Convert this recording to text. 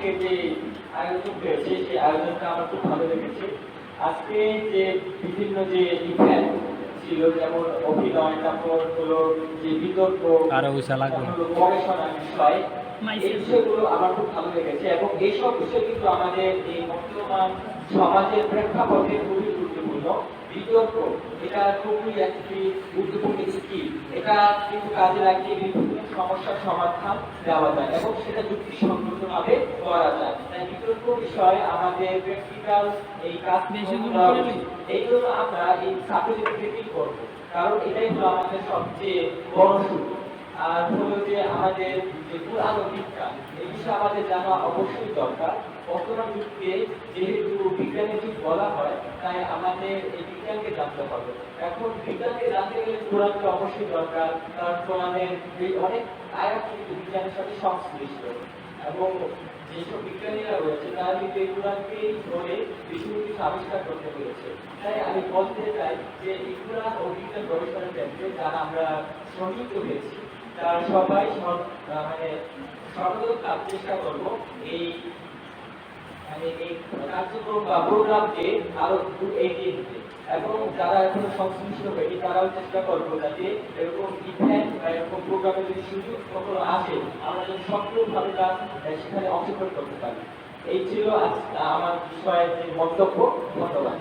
আজকে যে আয়োজন হয়েছে সেই আয়োজনটা আমার খুব ভালো লেগেছে। আজকে যে বিভিন্ন যে ইভেন্ট ছিল, যেমন অভিনয়, তারপর হলো যে বিতর্ক, হলো গবেষণা বিষয়, এই বিষয়গুলো আমার খুব ভালো লেগেছে এবং এইসব বিষয় কিন্তু আমাদের এই বর্তমান সমাজের প্রেক্ষাপটে খুবই গুরুত্বপূর্ণ। বিতর্ক এটা খুবই একটি গুরুত্বপূর্ণ স্কিল, এটা কিন্তু কাজে লাগিয়ে বিভিন্ন সমস্যার সমাধান দেওয়া যায় এবং সেটা যুক্তিসঙ্গতভাবে করা যায়। তাই বিতর্ক বিষয়ে আমাদের প্র্যাকটিক্যাল এই কাজ এই জন্য আমরা এই সাবজেক্টকে করব, কারণ এটাই হলো আমাদের সবচেয়ে বড় শুরু। আর হলো যে আমাদের যে পুরানো বিজ্ঞান, এই বিষয়ে আমাদের জানা অবশ্যই দরকার। বর্তমান যুগে যেহেতু বিজ্ঞানের যুগ বলা হয়, তাই আমাদের এই বিজ্ঞানকে জানতে হবে। এখন বিজ্ঞানকে জানতে গেলে কোরআনকে অবশ্যই দরকার, কারণ কোরআনের অনেক আয়াত কিন্তু বিজ্ঞানের সাথে সংশ্লিষ্ট এবং যেসব বিজ্ঞানীরা রয়েছে তারা কিন্তু এই কোরআনকেই ধরে বিভিন্ন কিছু আবিষ্কার করতে পেরেছে। তাই আমি বলতে চাই যে এই কোরআন ও বিজ্ঞান গবেষণার ক্ষেত্রে যারা আমরা সংযুক্ত হয়েছি, তারা সবাই মানে সর্বদা চেষ্টা করবো এই এই কার্যক্রম বা প্রোগ্রামকে আরো এগিয়ে নিতে, এবং যারা এখনো সংশ্লিষ্ট হয়নি তারাও চেষ্টা করবো যাতে এরকম ইভেন্ট বা এরকম প্রোগ্রামে যদি সুযোগ কখনো আসে, আমরা যদি সক্রিয়ভাবে সেখানে অংশগ্রহণ করতে পারি। এই ছিল আমার বিষয়ের যে মন্তব্য। ধন্যবাদ।